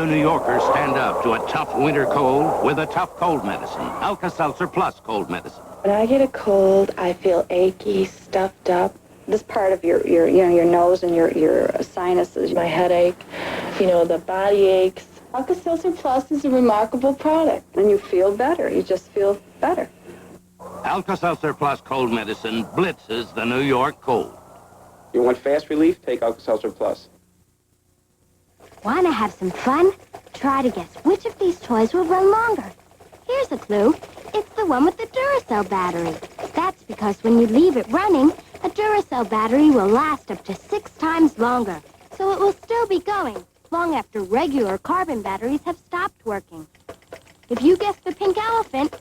do New Yorkers stand up to a tough winter cold with a tough cold medicine? Alka-Seltzer Plus cold medicine. When I get a cold, I feel achy, stuffed up. This part of your nose and your sinuses, my headache, the body aches. Alka-Seltzer Plus is a remarkable product, and you feel better. You just feel better. Alka-Seltzer Plus cold medicine blitzes the New York cold. You want fast relief? Take Alka-Seltzer Plus. Want to have some fun? Try to guess which of these toys will run longer. Here's a clue. It's the one with the Duracell battery. That's because when you leave it running, a Duracell battery will last up to 6 times longer, so it will still be going long after regular carbon batteries have stopped working. If you guessed the pink elephant,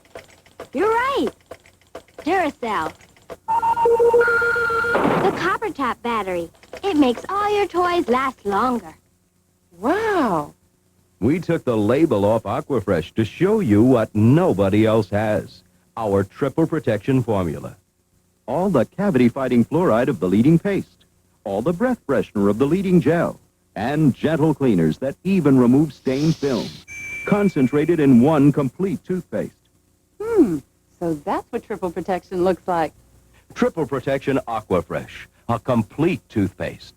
you're right. Duracell. The copper top battery. It makes all your toys last longer. Wow. We took the label off Aquafresh to show you what nobody else has. Our triple protection formula. All the cavity-fighting fluoride of the leading paste. All the breath freshener of the leading gel. And gentle cleaners that even remove stained film. Concentrated in one complete toothpaste. So that's what triple protection looks like. Triple protection Aquafresh. A complete toothpaste.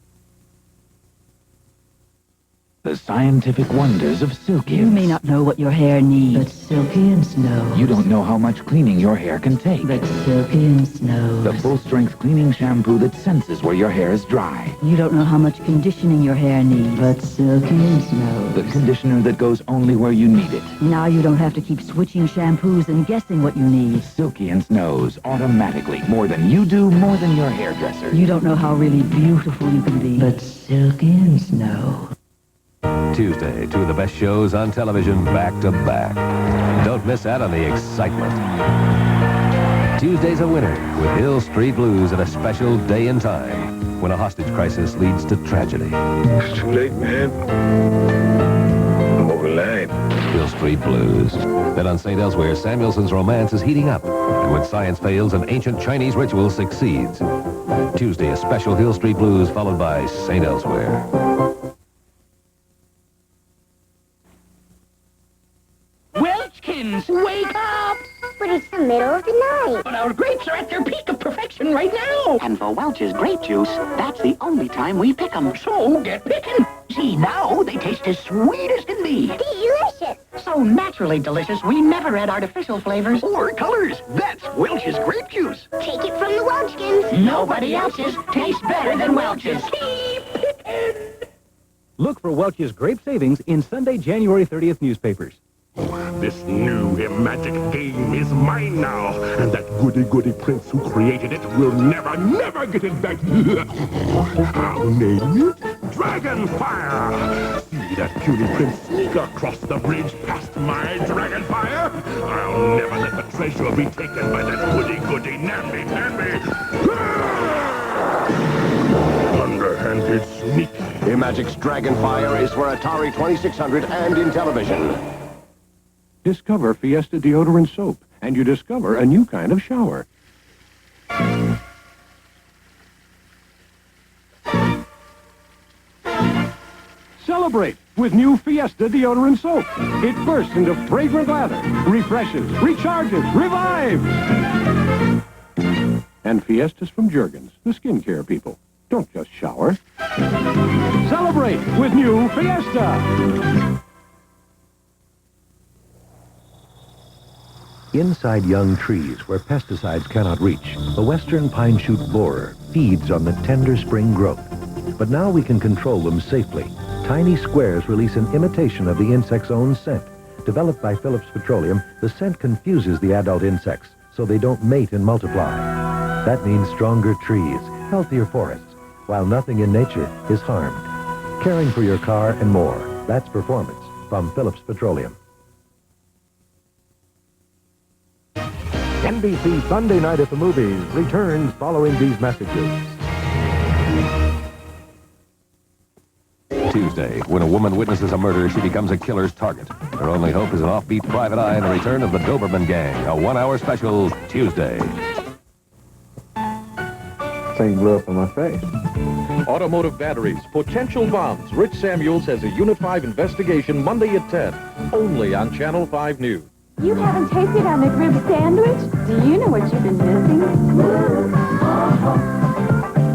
The scientific wonders of Silkience. You may not know what your hair needs, but Silkience knows. You don't know how much cleaning your hair can take. But Silkience knows. The full-strength cleaning shampoo that senses where your hair is dry. You don't know how much conditioning your hair needs, but Silkience knows. The conditioner that goes only where you need it. Now you don't have to keep switching shampoos and guessing what you need. Silkience knows automatically, more than you do, more than your hairdresser. You don't know how really beautiful you can be, but Silkience knows. Tuesday, 2 of the best shows on television back to back. Don't miss out on the excitement. Tuesday's a winner with Hill Street Blues at a special day and time when a hostage crisis leads to tragedy. It's too late, man. I'm over the line. Hill Street Blues. Then on St. Elsewhere, Samuelson's romance is heating up. And when science fails, an ancient Chinese ritual succeeds. Tuesday, a special Hill Street Blues followed by St. Elsewhere. Welchkins, wake up! But it's the middle of the night. But our grapes are at their peak of perfection right now. And for Welch's grape juice, that's the only time we pick 'em. So get picking. See, now they taste as sweet as can be. Delicious. So naturally delicious, we never add artificial flavors. Or colors. That's Welch's grape juice. Take it from the Welchkins. Nobody else's tastes better than Welch's. Keep picking. Look for Welch's grape savings in Sunday, January 30th newspapers. This new magic game is mine now, and that goody prince who created it will never get it back. I'll name it Dragonfire. See that puny prince sneak across the bridge past my Dragonfire? I'll never let the treasure be taken by that goody namby. Underhanded sneak. Imagic's Dragonfire is for Atari 2600 and in television. Discover Fiesta deodorant soap, and you discover a new kind of shower. Celebrate with new Fiesta deodorant soap. It bursts into fragrant lather, refreshes, recharges, revives. And Fiesta's from Jergens, the skincare people. Don't just shower. Celebrate with new Fiesta. Inside young trees where pesticides cannot reach, the western pine shoot borer feeds on the tender spring growth. But now we can control them safely. Tiny squares release an imitation of the insect's own scent. Developed by Phillips Petroleum, the scent confuses the adult insects so they don't mate and multiply. That means stronger trees, healthier forests, while nothing in nature is harmed. Caring for your car and more. That's performance from Phillips Petroleum. NBC Sunday Night at the Movies returns following these messages. Tuesday, when a woman witnesses a murder, she becomes a killer's target. Her only hope is an offbeat private eye and the return of the Doberman Gang. A one-hour special, Tuesday. Thing blew up in my face. Automotive batteries, potential bombs. Rich Samuels has a Unit 5 investigation Monday at 10, only on Channel 5 News. You haven't tasted our McRib sandwich? Do you know what you've been missing?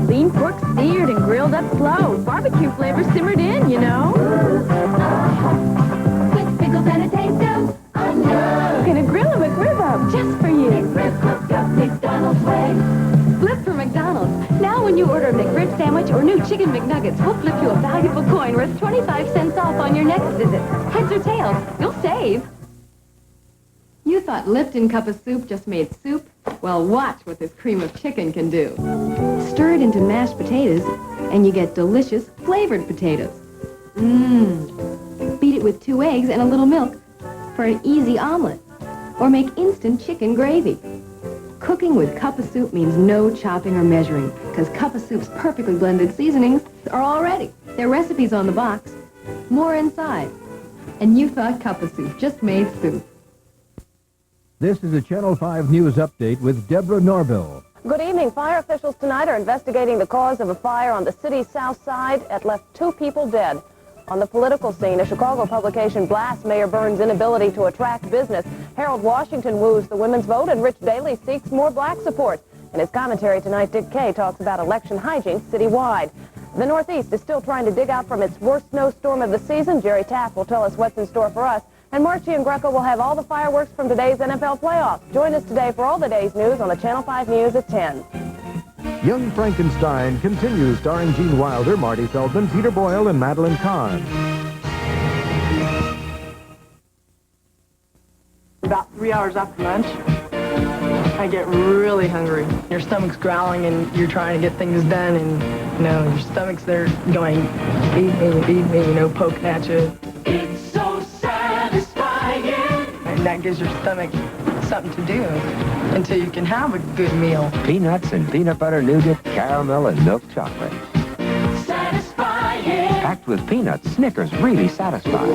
Lean pork seared and grilled up slow. Barbecue flavor simmered in, you know. With pickles and a taste of onion. Gonna grill a McRib up just for you. McRib cooked up McDonald's way. Flip for McDonald's. Now when you order a McRib sandwich or new chicken McNuggets, we'll flip you a valuable coin worth 25 cents off on your next visit. Heads or tails, you'll save. You thought Lipton cup of soup just made soup? Well, watch what this cream of chicken can do. Stir it into mashed potatoes, and you get delicious flavored potatoes. Beat it with 2 eggs and a little milk for an easy omelet. Or make instant chicken gravy. Cooking with cup of soup means no chopping or measuring, because cup of soup's perfectly blended seasonings are all ready. Their recipes on the box, more inside. And you thought cup of soup just made soup. This is a Channel 5 News Update with Deborah Norville. Good evening. Fire officials tonight are investigating the cause of a fire on the city's south side that left 2 people dead. On the political scene, a Chicago publication blasts Mayor Burns' inability to attract business. Harold Washington woos the women's vote, and Rich Daley seeks more black support. In his commentary tonight, Dick Kay talks about election hijinks citywide. The Northeast is still trying to dig out from its worst snowstorm of the season. Jerry Taft will tell us what's in store for us. And Marchie and Greco will have all the fireworks from today's NFL playoffs. Join us today for all the day's news on the Channel 5 News at 10. Young Frankenstein continues, starring Gene Wilder, Marty Feldman, Peter Boyle, and Madeline Kahn. About 3 hours after lunch, I get really hungry. Your stomach's growling and you're trying to get things done, and your stomach's there going, feed me, poking at you. It's so satisfying. And that gives your stomach something to do until you can have a good meal. Peanuts and peanut butter nougat, caramel and milk chocolate. Satisfying. Packed with peanuts, Snickers really satisfies.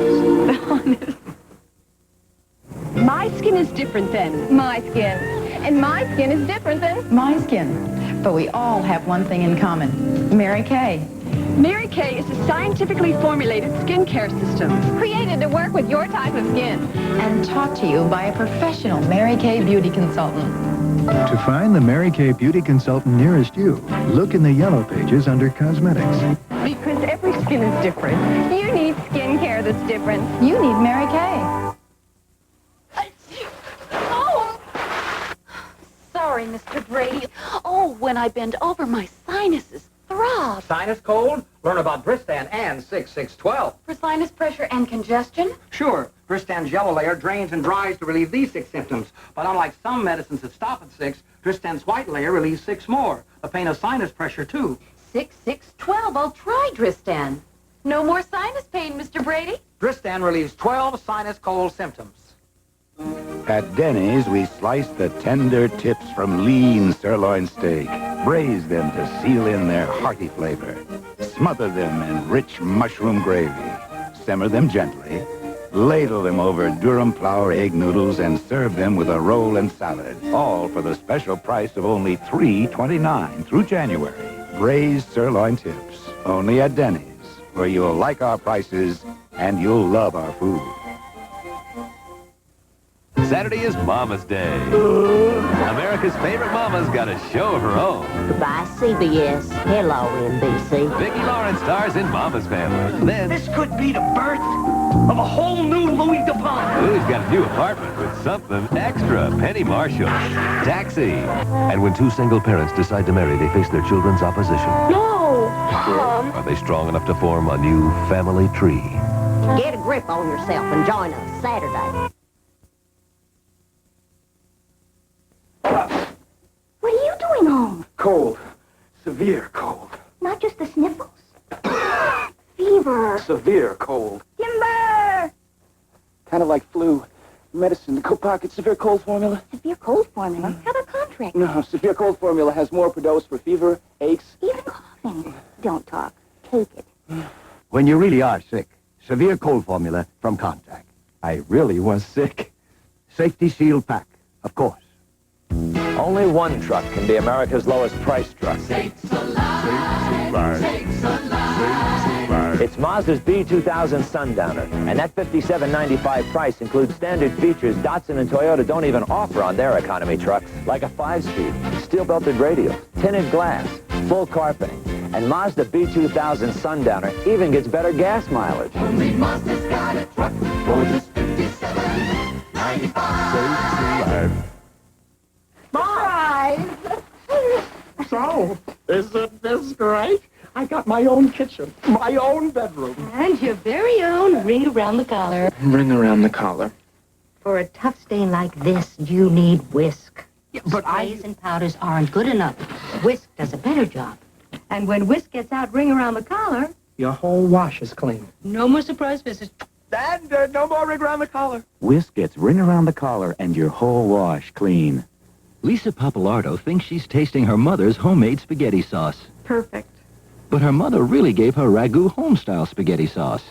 My skin is different than my skin. And my skin is different than my skin. But we all have one thing in common. Mary Kay. Mary Kay is a scientifically formulated skincare system created to work with your type of skin and taught to you by a professional Mary Kay beauty consultant. To find the Mary Kay beauty consultant nearest you, look in the yellow pages under cosmetics. Because every skin is different. You need skincare that's different. You need Mary Kay. Oh! Sorry, Mr. Brady. Oh, when I bend over, my sinuses throb. Sinus cold? Learn about Bristan and 6612. For sinus pressure and congestion? Sure. Bristan's yellow layer drains and dries to relieve these 6 symptoms. But unlike some medicines that stop at 6, Bristan's white layer relieves 6 more. The pain of sinus pressure, too. 6612. I'll try Dristan. No more sinus pain, Mr. Brady. Dristan relieves 12 sinus cold symptoms. At Denny's, we slice the tender tips from lean sirloin steak, braise them to seal in their hearty flavor, smother them in rich mushroom gravy, simmer them gently, ladle them over Durham flour egg noodles, and serve them with a roll and salad, all for the special price of only $3.29 through January. Braised sirloin tips, only at Denny's, where you'll like our prices and you'll love our food. Saturday is Mama's Day. America's favorite mama's got a show of her own. Goodbye, CBS. Hello, NBC. Vicki Lawrence stars in Mama's Family. Then This could be the birth of a whole new Louis DuPont. Lou's got a new apartment with something extra. Penny Marshall. Taxi. And when 2 single parents decide to marry, they face their children's opposition. No, Mom. Are they strong enough to form a new family tree? Get a grip on yourself and join us Saturday. What are you doing home? Cold. Severe cold. Not just the sniffles? Fever. Severe cold. Timber! Kind of like flu. Medicine. Go pocket severe cold formula. Severe cold formula? How about contract? No, severe cold formula has more per dose for fever, aches. Even coughing. Don't talk. Take it. When you really are sick, severe cold formula from Contact. I really was sick. Safety seal pack, of course. Only one truck can be America's lowest price truck. Sakes alive. It's Mazda's B2000 Sundowner, and that $57.95 price includes standard features Datsun and Toyota don't even offer on their economy trucks, like a 5-speed, steel-belted radio, tinted glass, full carpeting. And Mazda B2000 Sundowner even gets better gas mileage. Only Mazda's got a truck for just $57.95. Bye! So, isn't this great? I got my own kitchen, my own bedroom. And your very own ring around the collar. Ring around the collar. For a tough stain like this, you need whisk. Yeah, but Sprays and powders aren't good enough. Whisk does a better job. And when whisk gets out ring around the collar, Your whole wash is clean. no more surprise visits. And no more ring around the collar. Whisk gets ring around the collar and your whole wash clean. Lisa Papalardo thinks she's tasting her mother's homemade spaghetti sauce. Perfect. But her mother really gave her ragu home-style spaghetti sauce.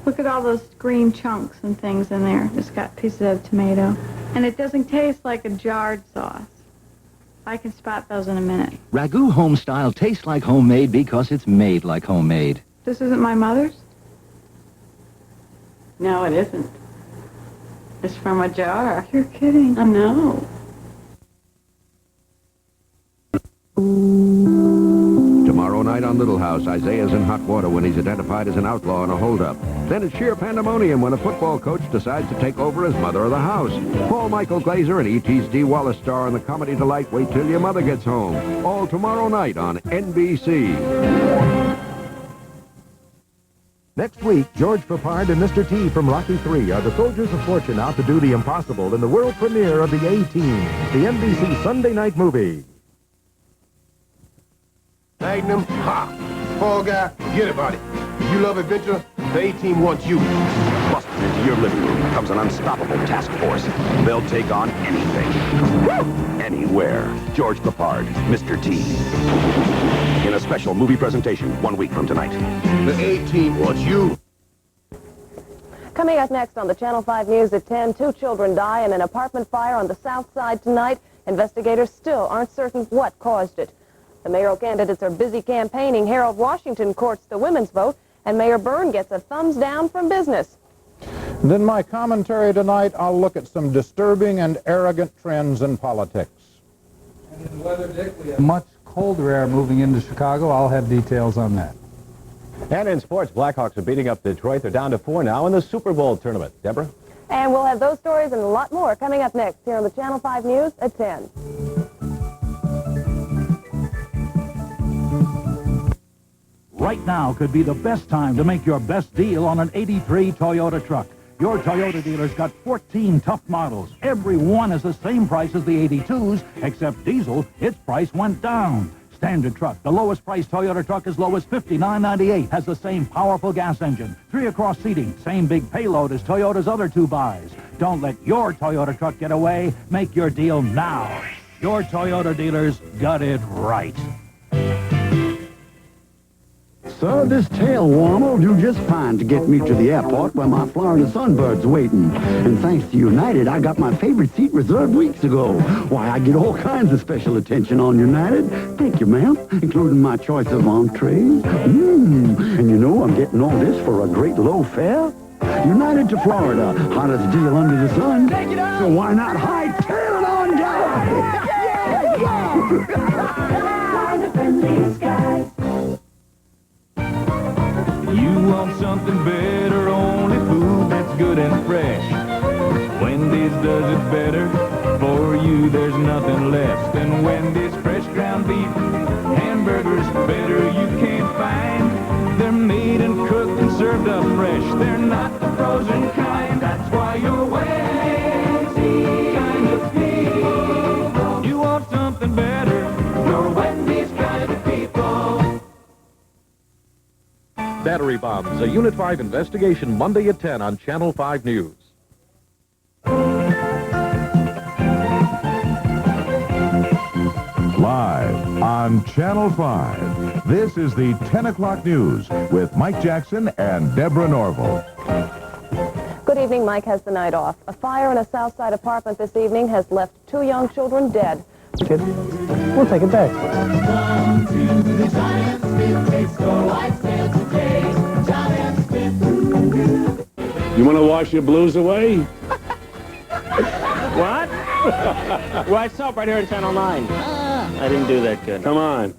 Look at all those green chunks and things in there. It's got pieces of tomato. And it doesn't taste like a jarred sauce. I can spot those in a minute. Ragu home-style tastes like homemade because it's made like homemade. This isn't my mother's? No, it isn't. It's from a jar. You're kidding. I know. Tomorrow night on Little House, Isaiah's in hot water when he's identified as an outlaw in a holdup. Then it's sheer pandemonium when a football coach decides to take over as mother of the house. Paul Michael Glazer and E.T. Steve Wallace star in the comedy delight Wait Till Your Mother Gets Home. All tomorrow night on NBC. Next week, George Papard and Mr. T from Rocky III are the soldiers of fortune out to do the impossible in the world premiere of The A-Team, the NBC Sunday night movie. Magnum, ha! Fall guy, forget about it. If you love adventure, the A-Team wants you. Busted into your living room comes an unstoppable task force. They'll take on anything. Anywhere. George Papard, Mr. T. In a special movie presentation 1 week from tonight. The A-Team wants you. Coming up next on the Channel 5 News at 10, 2 children die in an apartment fire on the south side tonight. Investigators still aren't certain what caused it. The mayoral candidates are busy campaigning. Harold Washington courts the women's vote, and Mayor Byrne gets a thumbs down from business. Then my commentary tonight, I'll look at some disturbing and arrogant trends in politics. And in weather, Dick, we have much colder air moving into Chicago. I'll have details on that. And in sports, Blackhawks are beating up Detroit. They're down to 4 now in the Super Bowl tournament. Deborah? And we'll have those stories and a lot more coming up next here on the Channel 5 News at 10. Right now could be the best time to make your best deal on an '83 Toyota truck. Your Toyota dealer's got 14 tough models. Every one is the same price as the '82s, except diesel, its price went down. Standard truck, the lowest priced Toyota truck as low as $59.98, has the same powerful gas engine, 3 across seating, same big payload as Toyota's other 2 buys. Don't let your Toyota truck get away. Make your deal now. Your Toyota dealers got it right. Sir, this tail warmer will do just fine to get me to the airport where my Florida Sunbird's waiting. And thanks to United, I got my favorite seat reserved weeks ago. Why, I get all kinds of special attention on United. Thank you, ma'am, including my choice of entrees. And you know I'm getting all this for a great low fare. United to Florida, hottest deal under the sun. Take it out. So why not hightail it on down? You want something better, only food that's good and fresh. Wendy's does it better. For you, there's nothing less than Wendy's fresh ground beef. Hamburgers better you can't find. They're made and cooked and served up fresh. They're not the frozen kind. That's why you're Wendy's kind of people. You want something better, you're Wendy's kind of people. Battery bombs, a Unit 5 investigation Monday at 10 on Channel 5 News. Live on Channel 5, this is the 10 o'clock news with Mike Jackson and Deborah Norville. Good evening. Mike has the night off. A fire in a South Side apartment this evening has left 2 young children dead. We'll take it back. it takes. Go white sale today. John and Smith. You want to wash your blues away? What? White soap right here in Channel 9. I didn't do that good. Come on.